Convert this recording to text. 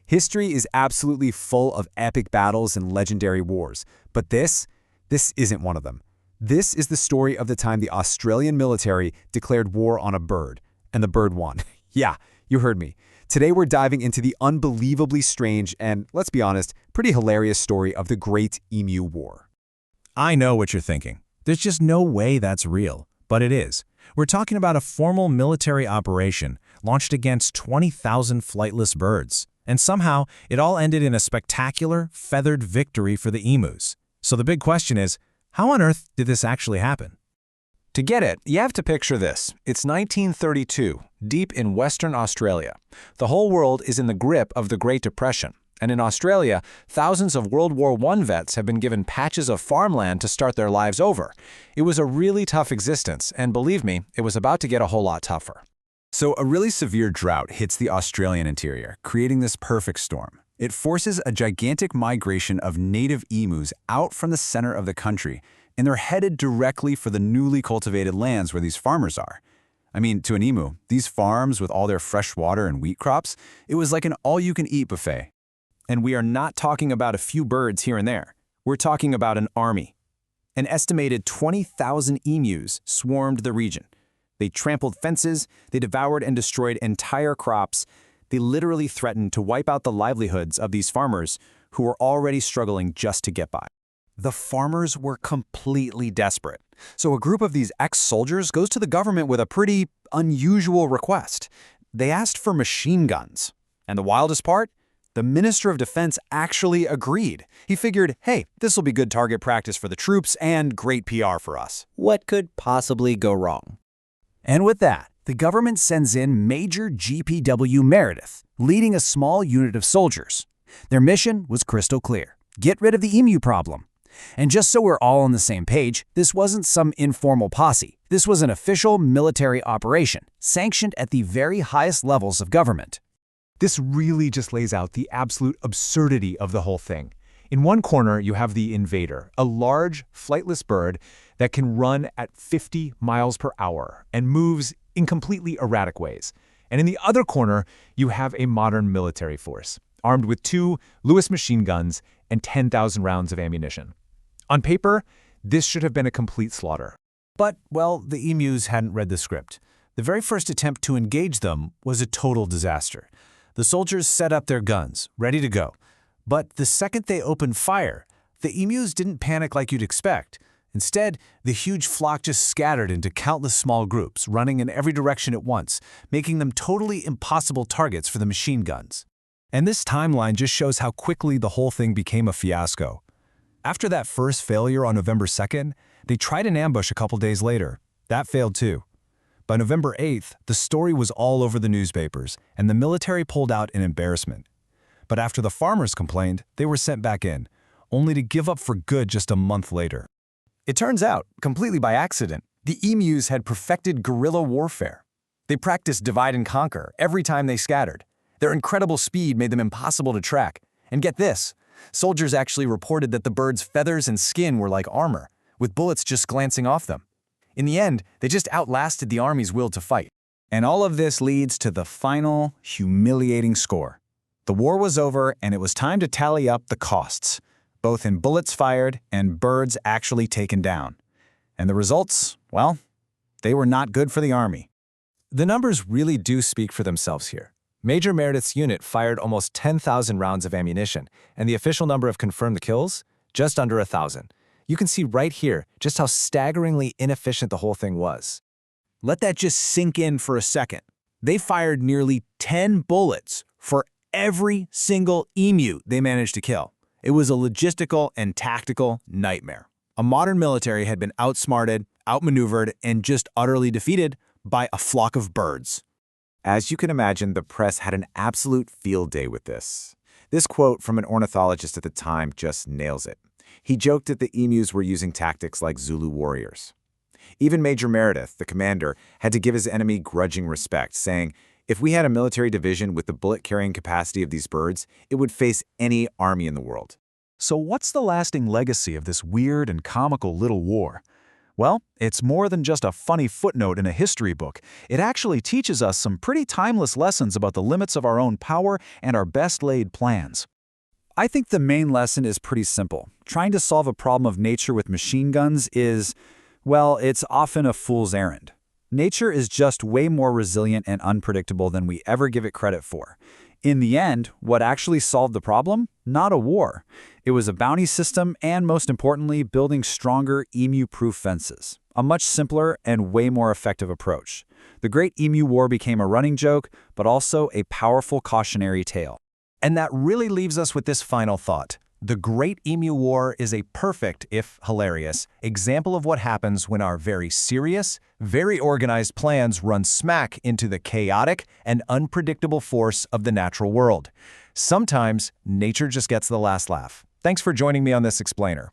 History is absolutely full of epic battles and legendary wars, but this isn't one of them. This is the story of the time the Australian military declared war on a bird, and the bird won. Yeah, you heard me. Today we're diving into the unbelievably strange and, let's be honest, pretty hilarious story of the Great Emu War. I know what you're thinking. There's just no way that's real, but it is. We're talking about a formal military operation launched against 20,000 flightless birds, and somehow it all ended in a spectacular, feathered victory for the emus. So the big question is, how on earth did this actually happen? To get it, you have to picture this. It's 1932, deep in Western Australia. The whole world is in the grip of the Great Depression. And in Australia, thousands of World War I vets have been given patches of farmland to start their lives over. It was a really tough existence, and believe me, it was about to get a whole lot tougher. So a really severe drought hits the Australian interior, creating this perfect storm. It forces a gigantic migration of native emus out from the center of the country, and they're headed directly for the newly cultivated lands where these farmers are. I mean, to an emu, these farms with all their fresh water and wheat crops, it was like an all-you-can-eat buffet. And we are not talking about a few birds here and there. We're talking about an army. An estimated 20,000 emus swarmed the region. They trampled fences, they devoured and destroyed entire crops. They literally threatened to wipe out the livelihoods of these farmers who were already struggling just to get by. The farmers were completely desperate. So a group of these ex-soldiers goes to the government with a pretty unusual request. They asked for machine guns. And the wildest part? The Minister of Defense actually agreed. He figured, hey, this will be good target practice for the troops and great PR for us. What could possibly go wrong? And with that, the government sends in Major GPW Meredith, leading a small unit of soldiers. Their mission was crystal clear: get rid of the emu problem. And just so we're all on the same page, this wasn't some informal posse. This was an official military operation, sanctioned at the very highest levels of government. This really just lays out the absolute absurdity of the whole thing. In one corner, you have the invader, a large, flightless bird that can run at 50 miles per hour and moves in completely erratic ways. And in the other corner, you have a modern military force, armed with 2 Lewis machine guns and 10,000 rounds of ammunition. On paper, this should have been a complete slaughter. But, well, the emus hadn't read the script. The very first attempt to engage them was a total disaster. The soldiers set up their guns, ready to go. But the second they opened fire, the emus didn't panic like you'd expect. Instead, the huge flock just scattered into countless small groups, running in every direction at once, making them totally impossible targets for the machine guns. And this timeline just shows how quickly the whole thing became a fiasco. After that first failure on November 2nd, they tried an ambush a couple days later. That failed too. By November 8th, the story was all over the newspapers, and the military pulled out in embarrassment. But after the farmers complained, they were sent back in, only to give up for good just a month later. It turns out, completely by accident, the emus had perfected guerrilla warfare. They practiced divide and conquer every time they scattered. Their incredible speed made them impossible to track. And get this, soldiers actually reported that the birds' feathers and skin were like armor, with bullets just glancing off them. In the end, they just outlasted the army's will to fight. And all of this leads to the final, humiliating score. The war was over, and it was time to tally up the costs, both in bullets fired and birds actually taken down. And the results, well, they were not good for the army. The numbers really do speak for themselves here. Major Meredith's unit fired almost 10,000 rounds of ammunition, and the official number of confirmed kills, just under 1,000. You can see right here just how staggeringly inefficient the whole thing was. Let that just sink in for a second. They fired nearly 10 bullets for every single emu they managed to kill. It was a logistical and tactical nightmare. A modern military had been outsmarted, outmaneuvered, and just utterly defeated by a flock of birds. As you can imagine, the press had an absolute field day with this. This quote from an ornithologist at the time just nails it. He joked that the emus were using tactics like Zulu warriors. Even Major Meredith, the commander, had to give his enemy grudging respect, saying, if we had a military division with the bullet-carrying capacity of these birds, it would face any army in the world. So what's the lasting legacy of this weird and comical little war? Well, it's more than just a funny footnote in a history book. It actually teaches us some pretty timeless lessons about the limits of our own power and our best-laid plans. I think the main lesson is pretty simple. Trying to solve a problem of nature with machine guns is, well, it's often a fool's errand. Nature is just way more resilient and unpredictable than we ever give it credit for. In the end, what actually solved the problem? Not a war. It was a bounty system and, most importantly, building stronger emu-proof fences. A much simpler and way more effective approach. The Great Emu War became a running joke, but also a powerful cautionary tale. And that really leaves us with this final thought. The Great Emu War is a perfect, if hilarious, example of what happens when our very serious, very organized plans run smack into the chaotic and unpredictable force of the natural world. Sometimes, nature just gets the last laugh. Thanks for joining me on this explainer.